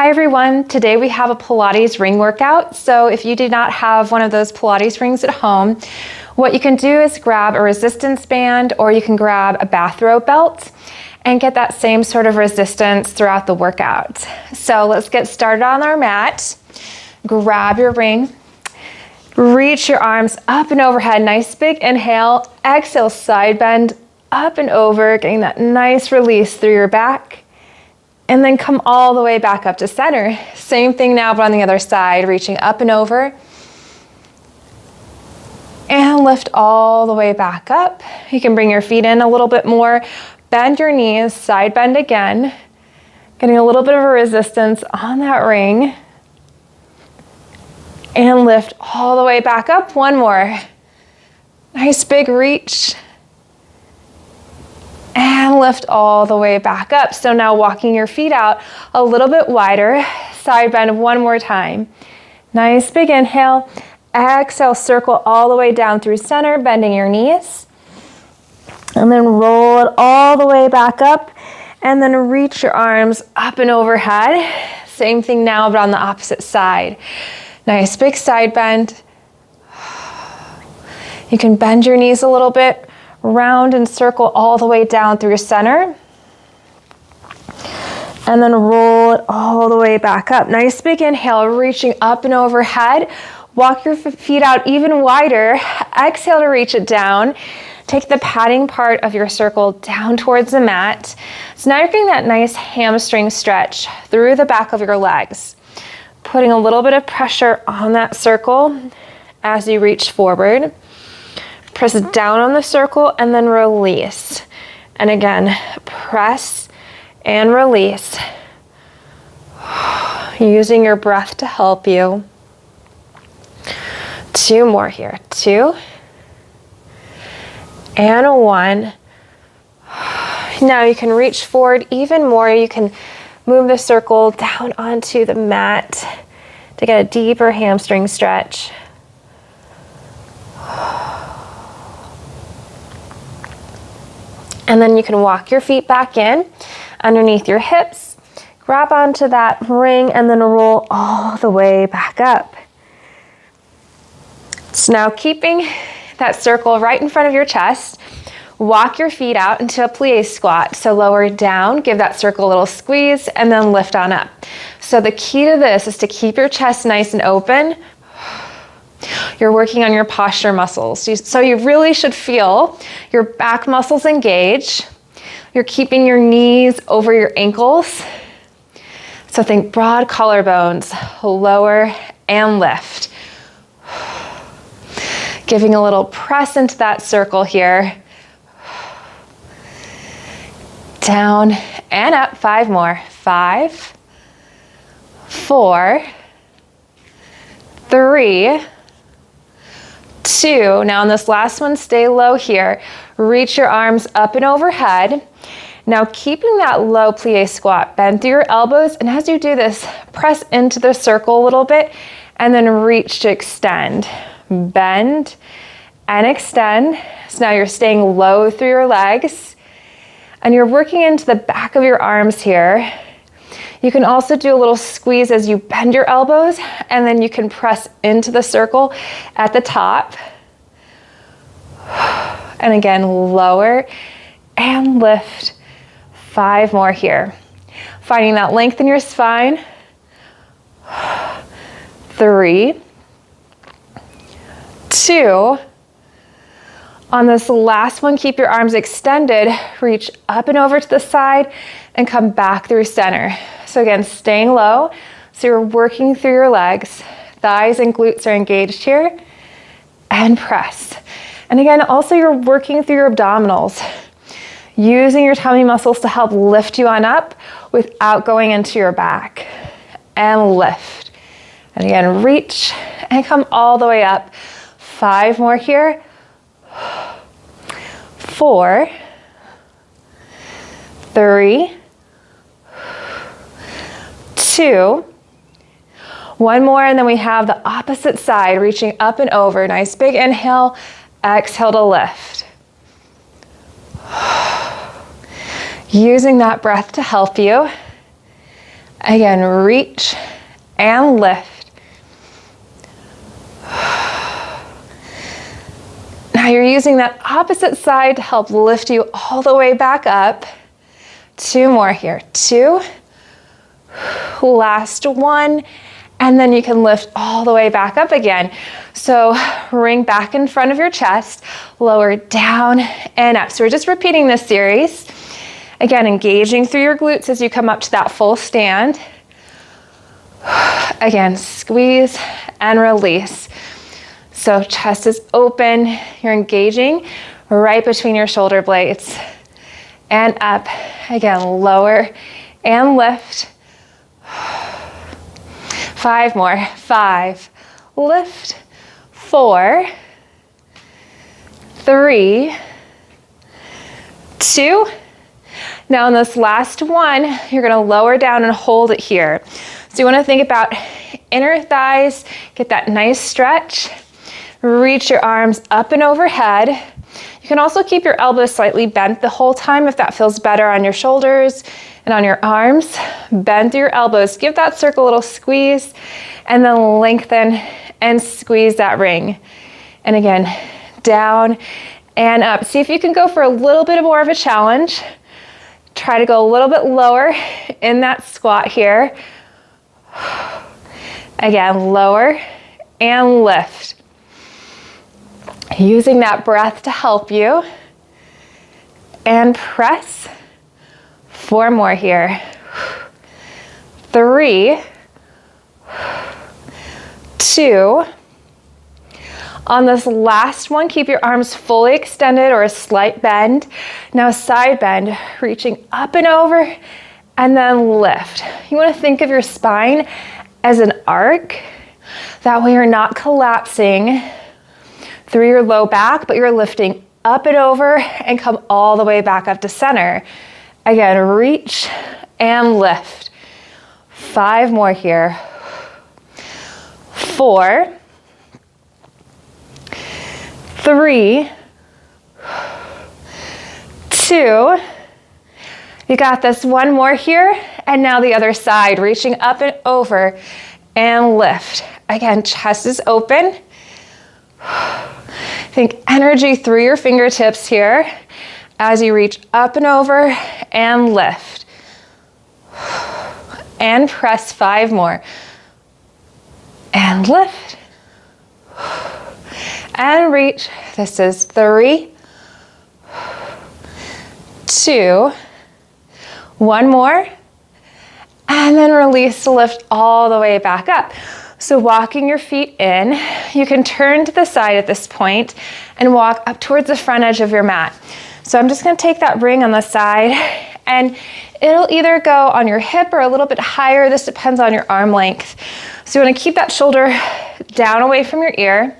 Hi everyone, today we have a Pilates ring workout. So if you do not have one of those Pilates rings at home, what you can do is grab a resistance band or you can grab a bathrobe belt and get that same sort of resistance throughout the workout. So let's get started on our mat. Grab your ring, reach your arms up and overhead, nice big inhale, exhale, side bend, up and over, getting that nice release through your back. And then come all the way back up to center. Same thing now, but on the other side, reaching up and over. And lift all the way back up. You can bring your feet in a little bit more. Bend your knees, side bend again. Getting a little bit of a resistance on that ring. And lift all the way back up. One more. Nice big reach. And lift all the way back up. So now walking your feet out a little bit wider, side bend one more time. Nice big inhale, exhale, circle all the way down through center, bending your knees. And then roll it all the way back up and then reach your arms up and overhead. Same thing now, but on the opposite side. Nice big side bend. You can bend your knees a little bit. Round and circle all the way down through center. And then roll it all the way back up. Nice big inhale, reaching up and overhead. Walk your feet out even wider. Exhale to reach it down. Take the padding part of your circle down towards the mat. So now you're getting that nice hamstring stretch through the back of your legs. Putting a little bit of pressure on that circle as you reach forward. Press down on the circle and then release. And again, press and release. Using your breath to help you. Two more here. 2 and 1. Now you can reach forward even more. You can move the circle down onto the mat to get a deeper hamstring stretch. And then you can walk your feet back in underneath your hips, grab onto that ring, and then roll all the way back up. So now keeping that circle right in front of your chest, walk your feet out into a plie squat. So lower down, give that circle a little squeeze, and then lift on up. So the key to this is to keep your chest nice and open. You're working on your posture muscles. So you really should feel your back muscles engage. You're keeping your knees over your ankles. So think broad collarbones, lower and lift. Giving a little press into that circle here. Down and up, 5 more. 5, 4, 3, 2. Now on this last one, stay low here. Reach your arms up and overhead. Now keeping that low plie squat, bend through your elbows, and as you do this, press into the circle a little bit and then reach to extend. Bend and extend. So now you're staying low through your legs and you're working into the back of your arms here. You can also do a little squeeze as you bend your elbows, and then you can press into the circle at the top. And again, lower and lift. 5 more here. Finding that length in your spine. 3, 2. On this last one, keep your arms extended. Reach up and over to the side and come back through center. So again, staying low. So you're working through your legs. Thighs and glutes are engaged here. And press. And again, also you're working through your abdominals. Using your tummy muscles to help lift you on up without going into your back. And lift. And again, reach and come all the way up. 5 more here. 4, 3, 2, 1 more, and then we have the opposite side, reaching up and over. Nice big inhale, exhale to lift. Using that breath to help you. Again, reach and lift. Now you're using that opposite side to help lift you all the way back up. 2 more here. 2. Last 1. And then you can lift all the way back up again. So ring back in front of your chest, lower down and up. So we're just repeating this series. Again, engaging through your glutes as you come up to that full stand. Again, squeeze and release. So chest is open, you're engaging right between your shoulder blades. And up, again, lower and lift. 5 more, 5, lift, 4, 3, 2. Now in this last one, you're gonna lower down and hold it here. So you wanna think about inner thighs, get that nice stretch, reach your arms up and overhead. You can also keep your elbows slightly bent the whole time if that feels better on your shoulders and on your arms. Bend through your elbows, give that circle a little squeeze, and then lengthen and squeeze that ring. And again, down and up. See if you can go for a little bit more of a challenge. Try to go a little bit lower in that squat here. Again, lower and lift. Using that breath to help you. And press. 4 more here. 3, 2. On this last one, keep your arms fully extended or a slight bend. Now side bend, reaching up and over, and then lift. You want to think of your spine as an arc. That way you're not collapsing through your low back, but you're lifting up and over and come all the way back up to center. Again, reach and lift. 5 more here. 4, 3, 2. You got this. 1 more here. And now the other side, reaching up and over and lift. Again, chest is open. Think energy through your fingertips here as you reach up and over and lift. And press 5 more. And lift. And reach. This is 3, 2, 1 more. And then release to lift all the way back up. So walking your feet in, you can turn to the side at this point and walk up towards the front edge of your mat. So I'm just gonna take that ring on the side and it'll either go on your hip or a little bit higher. This depends on your arm length. So you wanna keep that shoulder down away from your ear.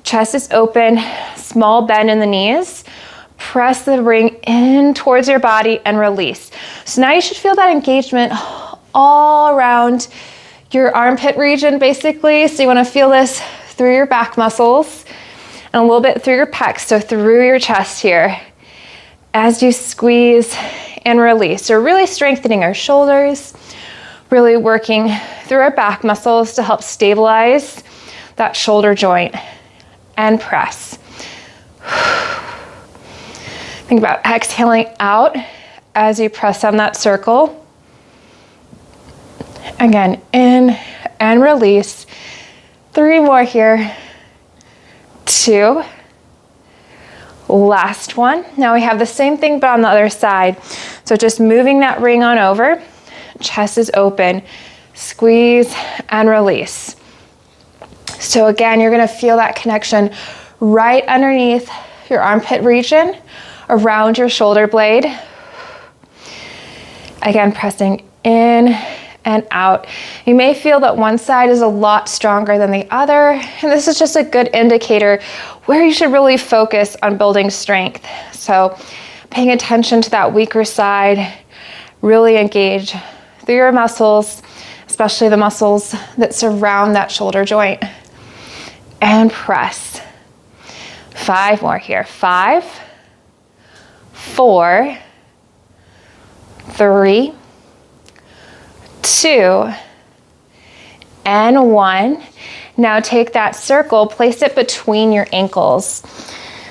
Chest is open, small bend in the knees. Press the ring in towards your body and release. So now you should feel that engagement all around your armpit region basically. So you wanna feel this through your back muscles and a little bit through your pecs, so through your chest here as you squeeze and release. So really strengthening our shoulders, really working through our back muscles to help stabilize that shoulder joint and press. Think about exhaling out as you press on that circle. Again, in and release. 3 more here. 2. Last one. Now we have the same thing but on the other side. So just moving that ring on over. Chest is open. Squeeze and release. So again, you're gonna feel that connection right underneath your armpit region, around your shoulder blade. Again, pressing in and out. You may feel that one side is a lot stronger than the other, and this is just a good indicator where you should really focus on building strength. So paying attention to that weaker side, really engage through your muscles, especially the muscles that surround that shoulder joint, and press. 5 more here. 5, 4, 3, 2, and 1. Now take that circle, place it between your ankles.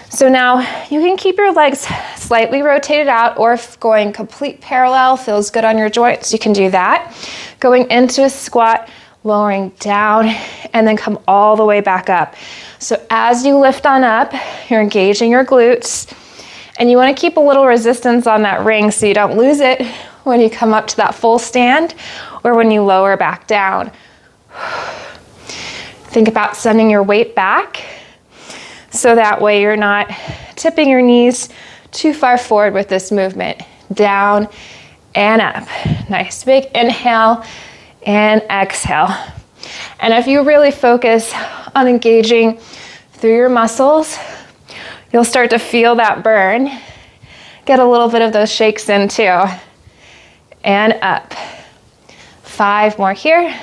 So now you can keep your legs slightly rotated out, or if going complete parallel feels good on your joints, you can do that. Going into a squat, lowering down, and then come all the way back up. So as you lift on up, you're engaging your glutes, and you want to keep a little resistance on that ring so you don't lose it when you come up to that full stand or when you lower back down. Think about sending your weight back so that way you're not tipping your knees too far forward with this movement. Down and up. Nice big inhale and exhale. And if you really focus on engaging through your muscles, you'll start to feel that burn. Get a little bit of those shakes in too. And up. 5 more here.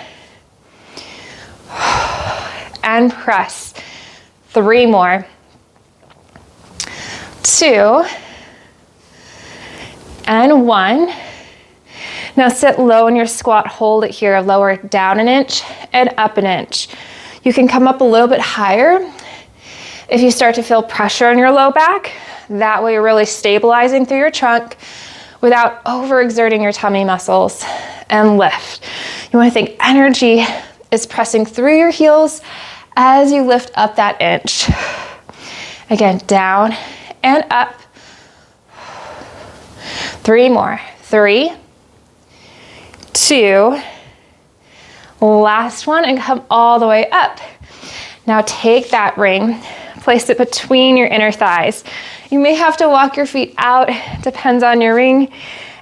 And press. 3 more. 2. And 1. Now sit low in your squat, hold it here, lower down an inch and up an inch. You can come up a little bit higher if you start to feel pressure in your low back. That way you're really stabilizing through your trunk without overexerting your tummy muscles. And lift. You want to think energy is pressing through your heels as you lift up that inch. Again, down and up. 3 more. 3, 2, last one, and come all the way up. Now take that ring, place it between your inner thighs. You may have to walk your feet out, depends on your ring.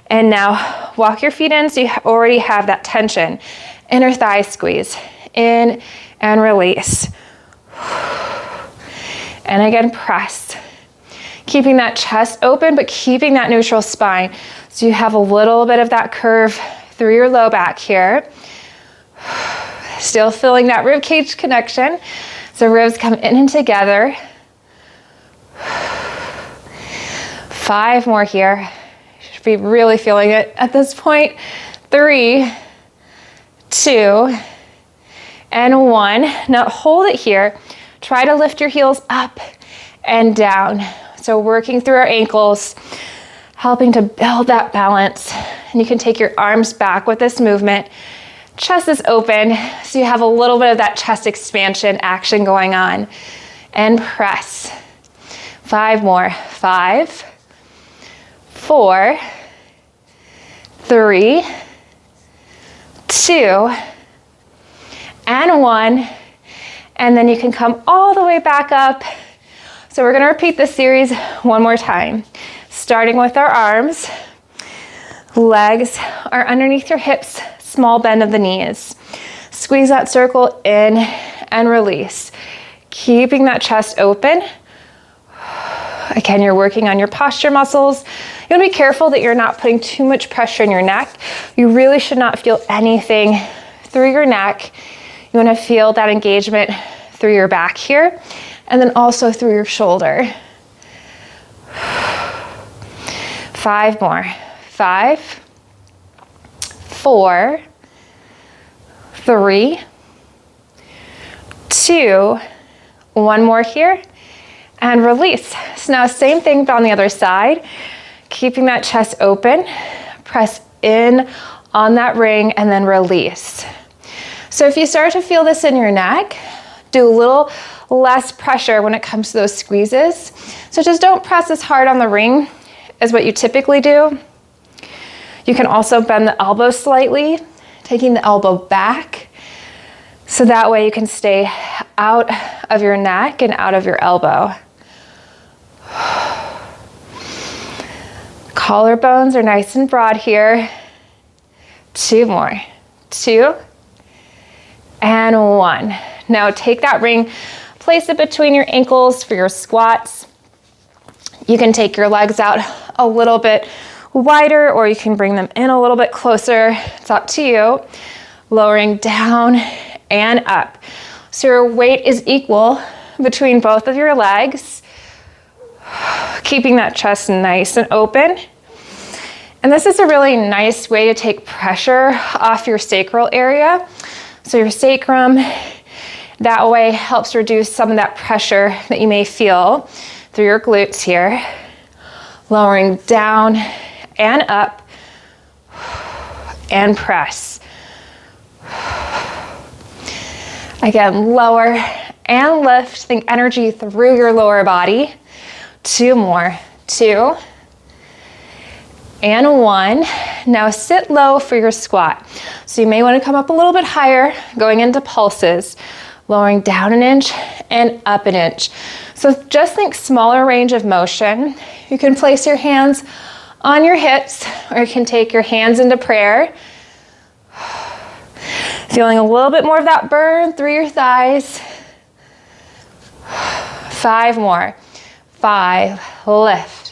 And now walk your feet in so you already have that tension. Inner thigh squeeze, in and release. And again, press. Keeping that chest open, but keeping that neutral spine. So you have a little bit of that curve through your low back here. Still feeling that rib cage connection. So ribs come in and together. 5 more here. You should be really feeling it at this point. 3, 2, and 1. Now hold it here. Try to lift your heels up and down. So working through our ankles, helping to build that balance. And you can take your arms back with this movement. Chest is open, so you have a little bit of that chest expansion action going on. And press. 5 more. 5, 4, 3, 2, and 1. And then you can come all the way back up. So we're gonna repeat this series one more time. Starting with our arms. Legs are underneath your hips, small bend of the knees. Squeeze that circle in and release. Keeping that chest open. Again, you're working on your posture muscles. You wanna be careful that you're not putting too much pressure in your neck. You really should not feel anything through your neck. You wanna feel that engagement through your back here, and then also through your shoulder. 5 more. 5, 4, 3, 2, 1 more here, and release. So now same thing but on the other side. Keeping that chest open, press in on that ring, and then release. So if you start to feel this in your neck, do a little less pressure when it comes to those squeezes. So just don't press as hard on the ring as what you typically do. You can also bend the elbow slightly, taking the elbow back, so that way you can stay out of your neck and out of your elbow. Collarbones are nice and broad here. 2 more. 2, and 1. Now take that ring, place it between your ankles for your squats. You can take your legs out a little bit wider, or you can bring them in a little bit closer. It's up to you. Lowering down and up. So your weight is equal between both of your legs. Keeping that chest nice and open. And this is a really nice way to take pressure off your sacral area. So your sacrum, that way helps reduce some of that pressure that you may feel through your glutes here. Lowering down and up and press. Again, lower and lift. Think energy through your lower body. 2 more. 2 and 1. Now sit low for your squat. So you may want to come up a little bit higher, going into pulses, lowering down an inch and up an inch. So just think smaller range of motion. You can place your hands on your hips, or you can take your hands into prayer. Feeling a little bit more of that burn through your thighs. 5 more. 5, lift.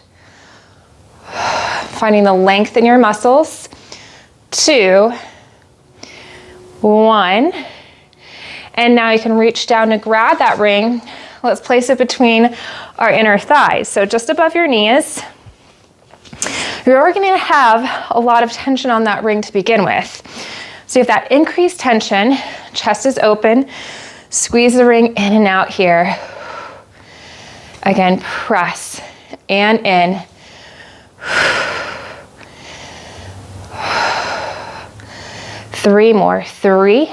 Finding the length in your muscles. 2, 1. And now you can reach down to grab that ring. Let's place it between our inner thighs. So just above your knees. You're going to have a lot of tension on that ring to begin with. So you have that increased tension, chest is open, squeeze the ring in and out here. Again, press and in. 3 more. 3,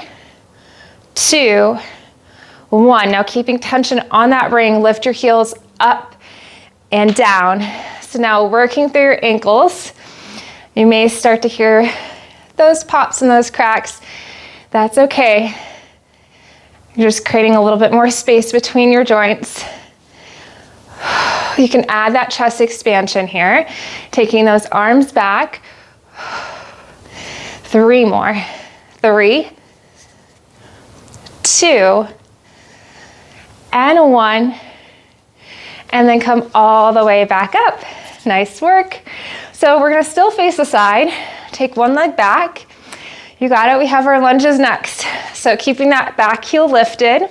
2, 1. Now keeping tension on that ring, lift your heels up and down. So now working through your ankles. You may start to hear those pops and those cracks. That's okay. You're just creating a little bit more space between your joints. You can add that chest expansion here, taking those arms back. 3 more. 3, 2, and 1. And then come all the way back up. Nice work. So we're gonna still face the side. Take one leg back. You got it, we have our lunges next. So keeping that back heel lifted.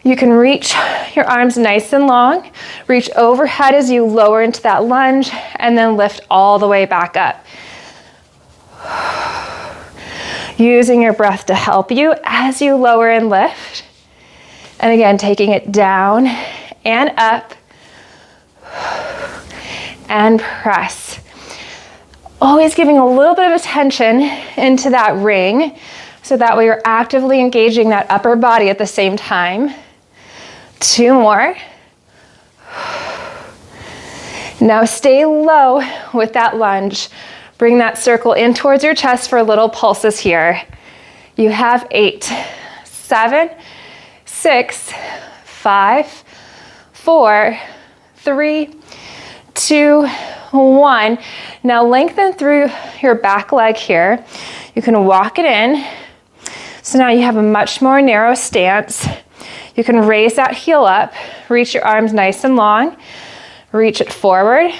You can reach your arms nice and long. Reach overhead as you lower into that lunge and then lift all the way back up. Using your breath to help you as you lower and lift. And again, taking it down and up and press. Always giving a little bit of attention into that ring so that way you're actively engaging that upper body at the same time. 2 more. Now stay low with that lunge. Bring that circle in towards your chest for little pulses here. You have 8, 7, 6, 5, 4, 3, 2, 1. Now lengthen through your back leg here. You can walk it in. So now you have a much more narrow stance. You can raise that heel up, reach your arms nice and long, reach it forward,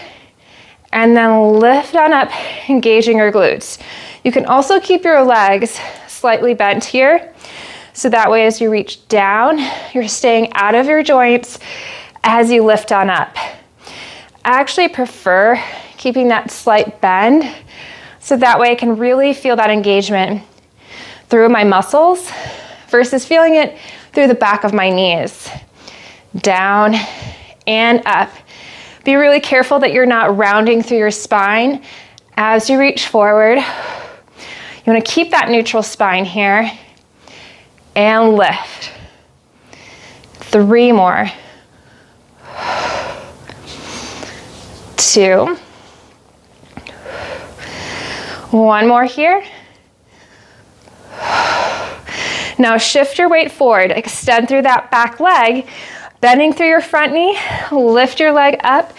and then lift on up, engaging your glutes. You can also keep your legs slightly bent here, so that way as you reach down, you're staying out of your joints as you lift on up. I actually prefer keeping that slight bend, so that way I can really feel that engagement through my muscles versus feeling it through the back of my knees. Down and up. Be really careful that you're not rounding through your spine as you reach forward. You want to keep that neutral spine here and lift. 3 more. 2. 1 more here. Now shift your weight forward, extend through that back leg, bending through your front knee, lift your leg up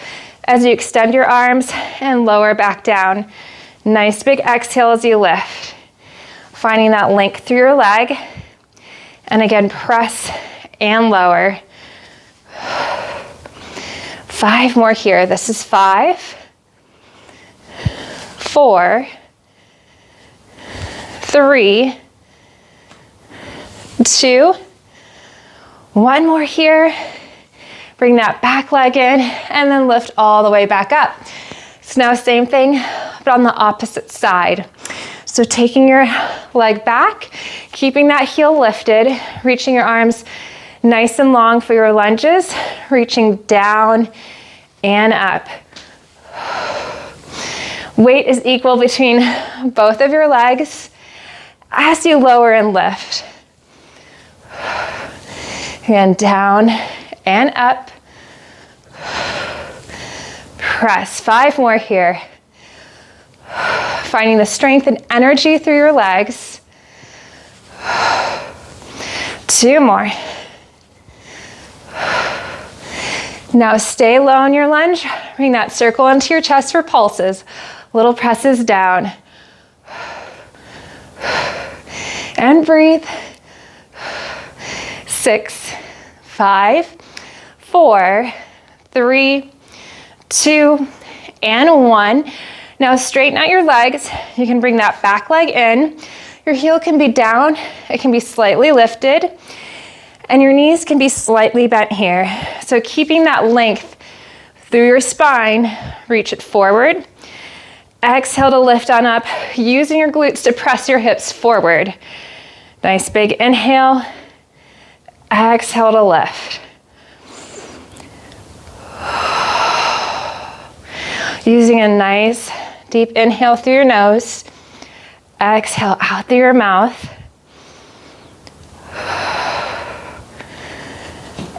as you extend your arms and lower back down. Nice big exhale as you lift. Finding that length through your leg, and again, press and lower. 5 more here. This is 5, 4, 3, 2, 1 more here. Bring that back leg in and then lift all the way back up. So now same thing, but on the opposite side. So taking your leg back, keeping that heel lifted, reaching your arms nice and long for your lunges, reaching down and up. Weight is equal between both of your legs as you lower and lift. Again, down and up. Press. 5 more here. Finding the strength and energy through your legs. 2 more. Now stay low in your lunge. Bring that circle into your chest for pulses. Little presses down. And breathe. 6, 5, 4, 3, 2, and 1. Now straighten out your legs. You can bring that back leg in. Your heel can be down. It can be slightly lifted. And your knees can be slightly bent here. So keeping that length through your spine, reach it forward. Exhale to lift on up, using your glutes to press your hips forward. Nice big inhale. Exhale to lift. Using a nice deep inhale through your nose. Exhale out through your mouth.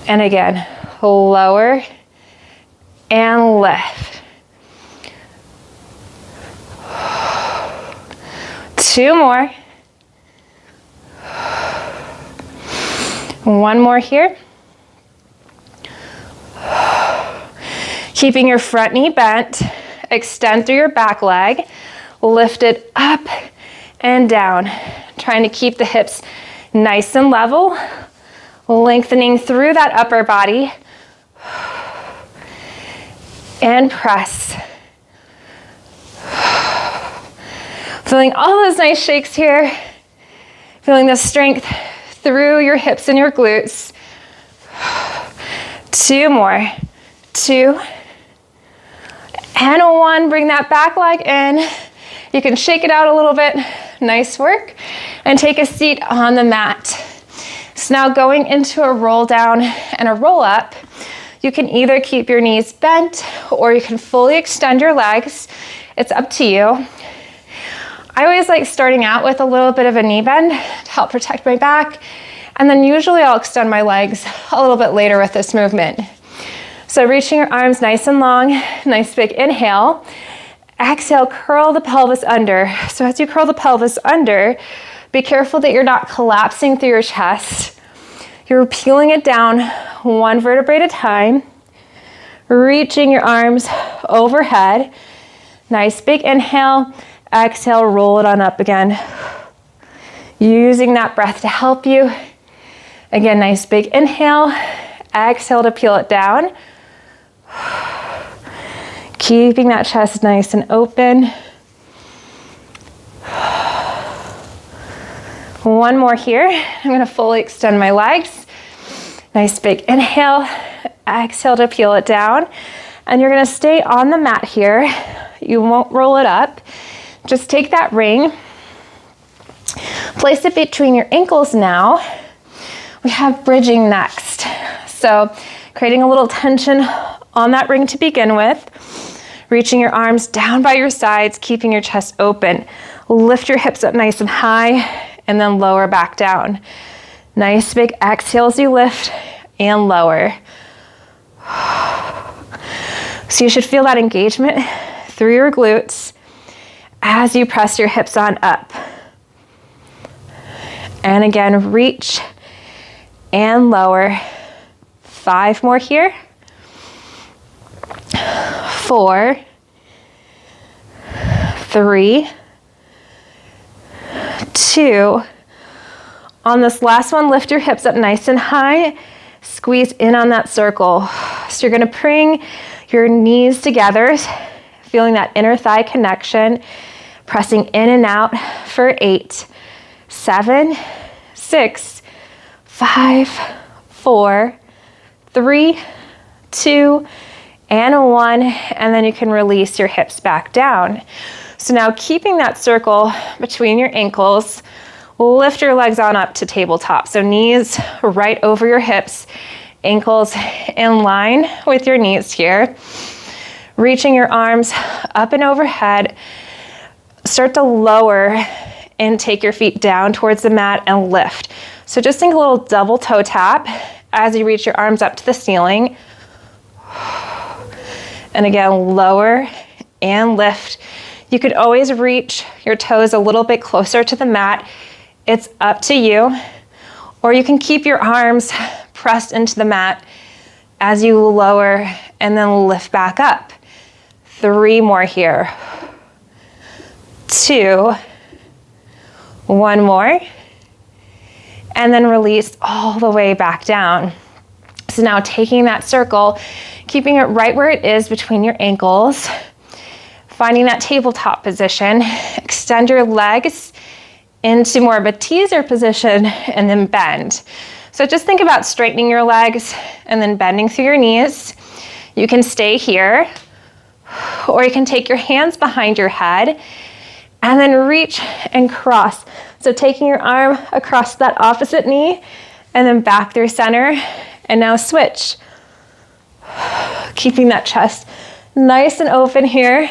And again, lower and lift. 2 more. 1 more here. Keeping your front knee bent, extend through your back leg, lift it up and down. Trying to keep the hips nice and level, lengthening through that upper body. And press. Feeling all those nice shakes here. Feeling the strength through your hips and your glutes. 2 more. 2 and 1. Bring that back leg in. You can shake it out a little bit. Nice work. And take a seat on the mat. So now going into a roll down and a roll up. You can either keep your knees bent or you can fully extend your legs. It's up to you. I always like starting out with a little bit of a knee bend to help protect my back. And then usually I'll extend my legs a little bit later with this movement. So reaching your arms nice and long, nice big inhale. Exhale, curl the pelvis under. So as you curl the pelvis under, be careful that you're not collapsing through your chest. You're peeling it down 1 vertebrae at a time. Reaching your arms overhead. Nice big inhale. Exhale, roll it on up again. Using that breath to help you. Again, nice big inhale. Exhale to peel it down. Keeping that chest nice and open. 1 more here. I'm gonna fully extend my legs. Nice big inhale. Exhale to peel it down. And you're gonna stay on the mat here. You won't roll it up. Just take that ring. Place it between your ankles now. We have bridging next. So creating a little tension on that ring to begin with. Reaching your arms down by your sides, keeping your chest open. Lift your hips up nice and high and then lower back down. Nice big exhale as you lift and lower. So you should feel that engagement through your glutes as you press your hips on up. And again, reach and lower. 5 more here. 4, 3, 2. On this last one, lift your hips up nice and high. Squeeze in on that circle. So you're gonna bring your knees together, feeling that inner thigh connection, pressing in and out for 8, 7, 6, 5, 4, 3, 2, and 1, and then you can release your hips back down. So now keeping that circle between your ankles, lift your legs on up to tabletop. So knees right over your hips, ankles in line with your knees here. Reaching your arms up and overhead. Start to lower and take your feet down towards the mat and lift. So just think a little double toe tap as you reach your arms up to the ceiling. And again, lower and lift. You could always reach your toes a little bit closer to the mat. It's up to you. Or you can keep your arms pressed into the mat as you lower and then lift back up. 3 more here. 2. 1 more. And then release all the way back down. So now taking that circle, keeping it right where it is between your ankles, finding that tabletop position, extend your legs into more of a teaser position and then bend. So just think about straightening your legs and then bending through your knees. You can stay here, or you can take your hands behind your head and then reach and cross. So taking your arm across that opposite knee and then back through center, and now switch. Keeping that chest nice and open here.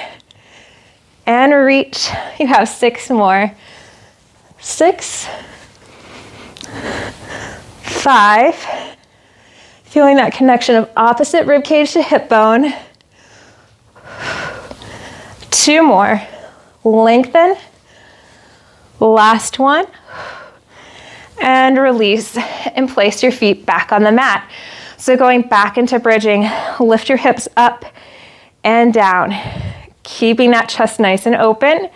And reach. You have 6 more. 6. 5. Feeling that connection of opposite rib cage to hip bone. 2 more. Lengthen. Last one. And release and place your feet back on the mat. So going back into bridging, lift your hips up and down. Keeping that chest nice and open.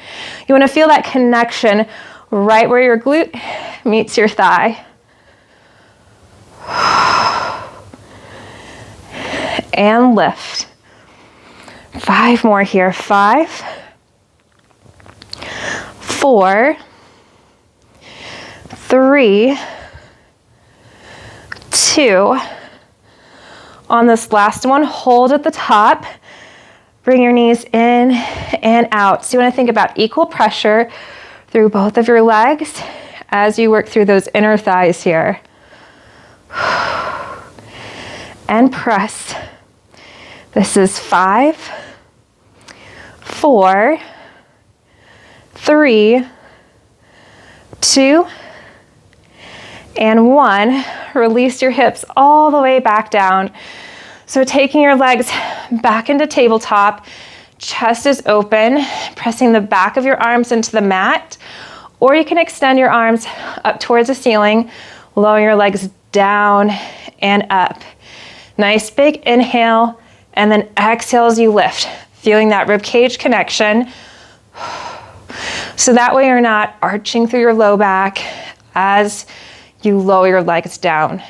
You want to feel that connection right where your glute meets your thigh. And lift. 5 more here. 5. 4. 3. 2. On this last one, hold at the top. Bring your knees in and out. So you want to think about equal pressure through both of your legs as you work through those inner thighs here. And press. This is 5, 4, 3, 2, and 1. Release your hips all the way back down. So taking your legs back into tabletop, chest is open, pressing the back of your arms into the mat, or you can extend your arms up towards the ceiling, lower your legs down and up. Nice big inhale, and then exhale as you lift, feeling that rib cage connection. So that way you're not arching through your low back as you lower your legs down.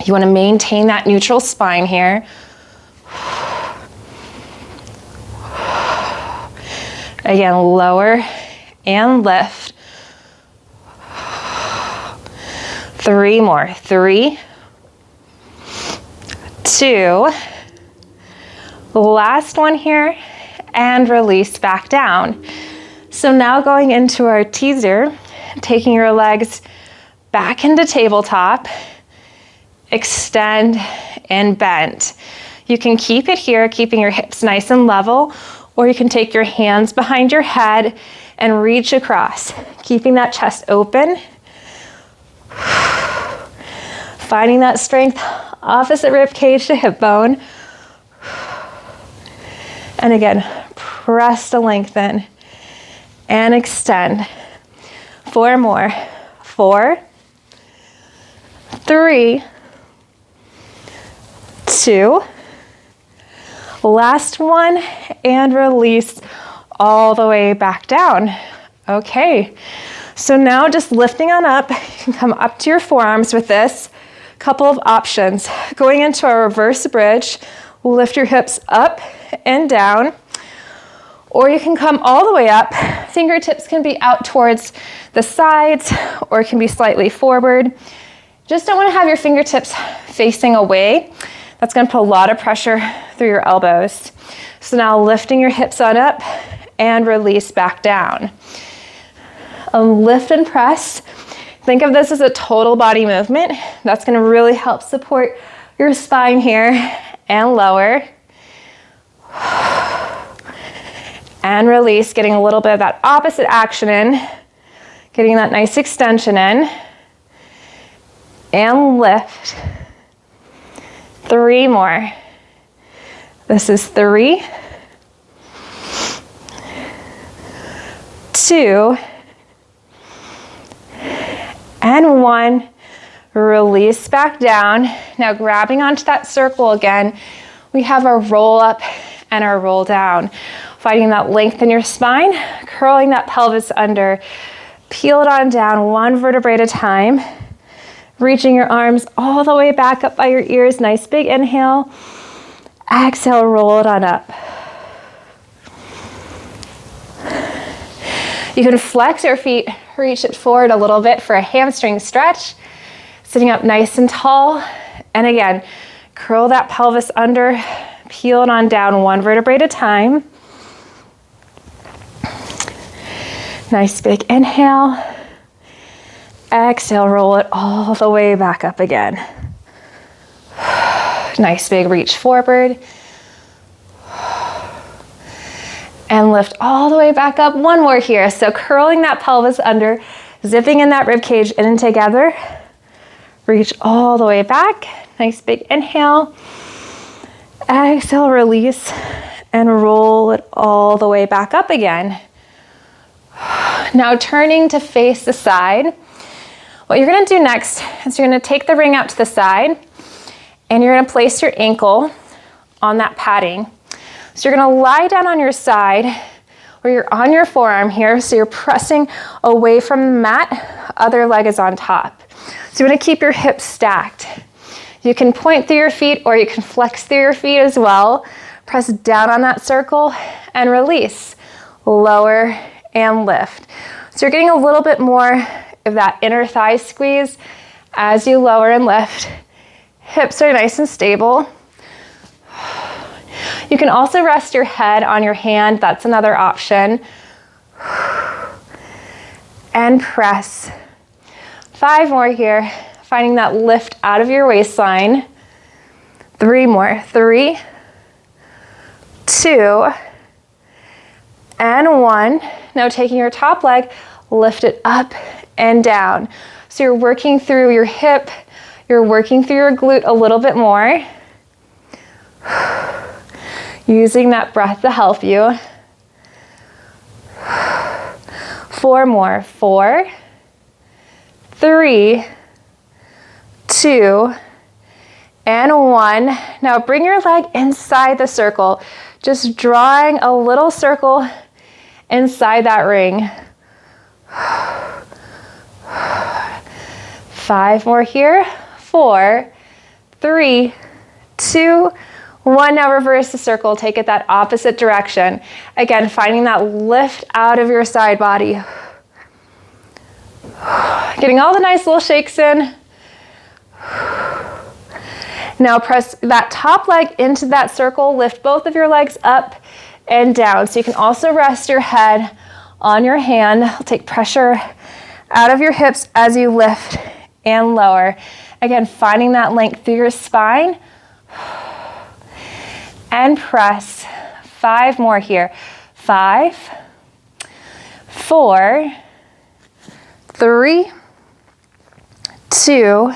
You want to maintain that neutral spine here. Again, lower and lift. 3 more. 3, 2. Last one here, and release back down. So now going into our teaser, taking your legs back into tabletop, extend and bend. You can keep it here, keeping your hips nice and level, or you can take your hands behind your head and reach across, keeping that chest open. Finding that strength, opposite rib cage to hip bone. And again, press to lengthen and extend. 4 more. 4, 3, 2. Last one, and release all the way back down. Okay, so now just lifting on up, you can come up to your forearms with this. Couple of options. Going into a reverse bridge, lift your hips up and down, or you can come all the way up. Fingertips can be out towards the sides, or it can be slightly forward. Just don't want to have your fingertips facing away. That's going to put a lot of pressure through your elbows. So now lifting your hips on up and release back down. Lift and press. Think of this as a total body movement. That's going to really help support your spine here and lower. And release, getting a little bit of that opposite action in, getting that nice extension in. And lift. 3 more. This is 3, 2, and 1. Release back down. Now grabbing onto that circle again, we have our roll up and our roll down. Finding that length in your spine, curling that pelvis under, peel it on down 1 vertebrae at a time. Reaching your arms all the way back up by your ears. Nice big inhale. Exhale, roll it on up. You can flex your feet, reach it forward a little bit for a hamstring stretch. Sitting up nice and tall. And again, curl that pelvis under, peel it on down 1 vertebrae at a time. Nice big inhale. Exhale, roll it all the way back up again. Nice big reach forward. And lift all the way back up. 1 more here. So curling that pelvis under, zipping in that rib cage in and together. Reach all the way back. Nice big inhale. Exhale, release, and roll it all the way back up again. Now turning to face the side. What you're going to do next is you're going to take the ring out to the side and you're going to place your ankle on that padding. So you're going to lie down on your side or you're on your forearm here. So you're pressing away from the mat, other leg is on top. So you want to keep your hips stacked. You can point through your feet or you can flex through your feet as well. Press down on that circle and release. Lower and lift. So you're getting a little bit more of that inner thigh squeeze as you lower and lift. Hips are nice and stable. You can also rest your head on your hand. That's another option. And press. 5 more here. Finding that lift out of your waistline. 3 more. 3, 2, and 1. Now taking your top leg, lift it up and down. So you're working through your hip, you're working through your glute a little bit more. Using that breath to help you. 4 more. 4, 3, 2, and 1. Now bring your leg inside the circle, just drawing a little circle inside that ring. 5 more here. 4, 3, 2, 1. Now reverse the circle. Take it that opposite direction. Again, finding that lift out of your side body. Getting all the nice little shakes in. Now press that top leg into that circle. Lift both of your legs up and down. So you can also rest your head on your hand. Take pressure out of your hips as you lift and lower. Again, finding that length through your spine. And press. 5 more here. 5, 4, 3, 2,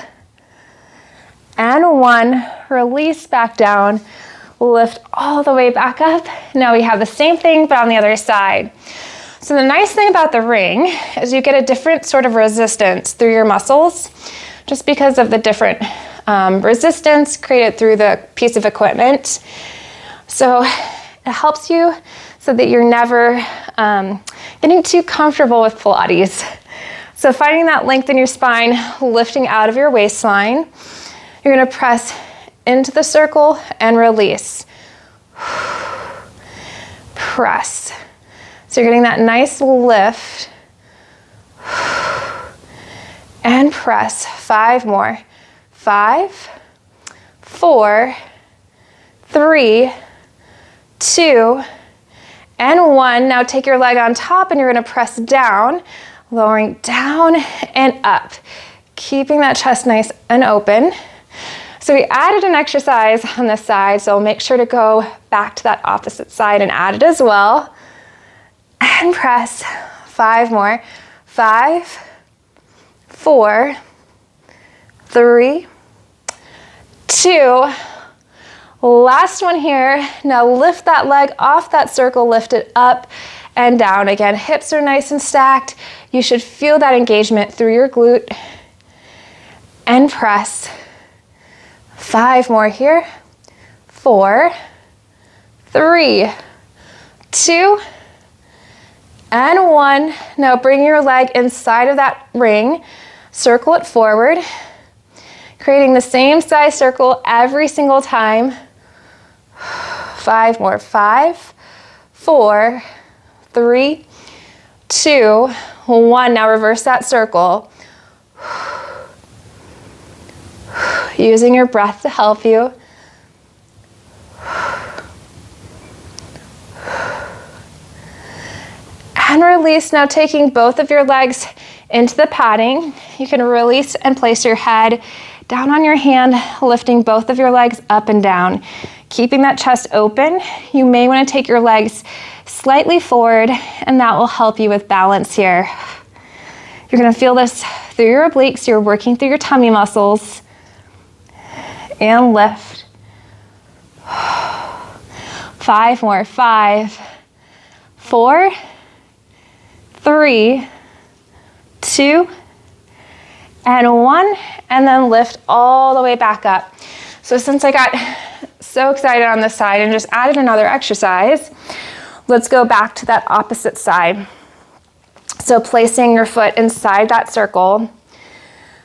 and 1. Release back down. Lift all the way back up. Now we have the same thing, but on the other side. So the nice thing about the ring is you get a different sort of resistance through your muscles, just because of the different resistance created through the piece of equipment. So it helps you so that you're never getting too comfortable with Pilates. So finding that length in your spine, lifting out of your waistline, you're going to press into the circle and release. Press. So you're getting that nice lift. And press. 5 more. 5, 4, 3, 2, and 1. Now take your leg on top and you're gonna press down, lowering down and up, keeping that chest nice and open. So we added an exercise on this side, so make sure to go back to that opposite side and add it as well. And press. 5 more. 5, 4, 3, 2. Last one here. Now lift that leg off that circle, lift it up and down. Again, hips are nice and stacked. You should feel that engagement through your glute. And press. 5 more here. 4, 3, 2, and 1. Now bring your leg inside of that ring. Circle it forward. Creating the same size circle every single time. 5 more. 5, 4, 3, 2, 1. Now reverse that circle. Using your breath to help you. And release. Now taking both of your legs into the padding. You can release and place your head down on your hand, lifting both of your legs up and down. Keeping that chest open. You may want to take your legs slightly forward, and that will help you with balance here. You're going to feel this through your obliques. You're working through your tummy muscles. And lift. 5 more. 5, 4, 3, 2, and 1, and then lift all the way back up. So since I got so excited on this side and just added another exercise, let's go back to that opposite side. So placing your foot inside that circle,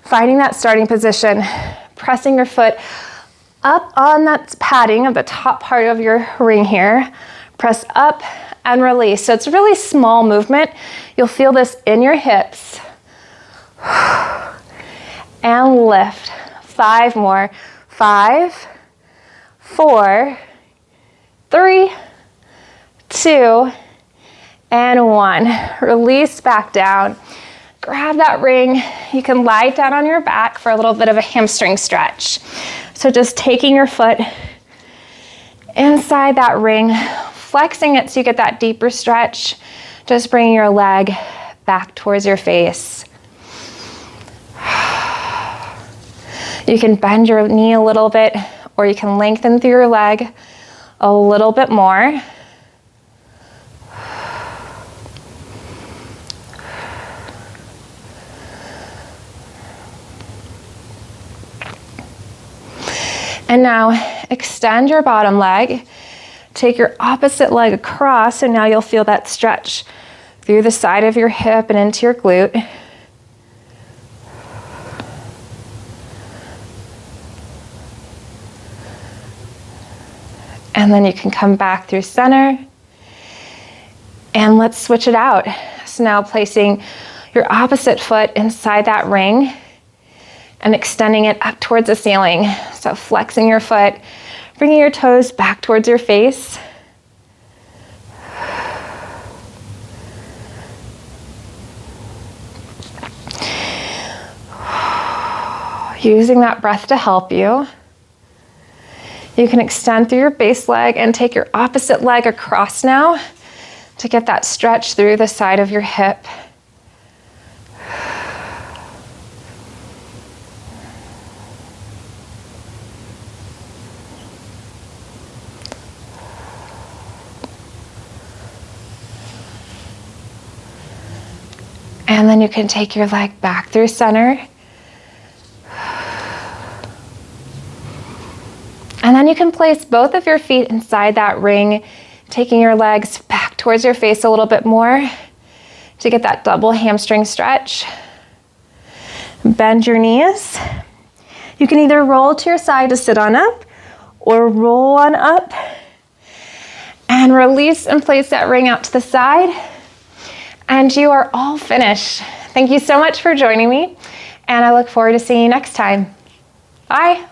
finding that starting position, pressing your foot up on that padding of the top part of your ring here. Press up and release. So it's a really small movement. You'll feel this in your hips. And lift. 5 more. 5, 4, 3, 2, and 1. Release back down. Grab that ring. You can lie down on your back for a little bit of a hamstring stretch. So just taking your foot inside that ring, flexing it so you get that deeper stretch. Just bringing your leg back towards your face. You can bend your knee a little bit, or you can lengthen through your leg a little bit more. And now extend your bottom leg. Take your opposite leg across, and now you'll feel that stretch through the side of your hip and into your glute. And then you can come back through center. And let's switch it out. So now placing your opposite foot inside that ring and extending it up towards the ceiling. So flexing your foot, bringing your toes back towards your face. Using that breath to help you. You can extend through your base leg and take your opposite leg across now to get that stretch through the side of your hip. And then you can take your leg back through center. And then you can place both of your feet inside that ring, taking your legs back towards your face a little bit more to get that double hamstring stretch. Bend your knees. You can either roll to your side to sit on up or roll on up and release and place that ring out to the side. And you are all finished. Thank you so much for joining me, and I look forward to seeing you next time. Bye.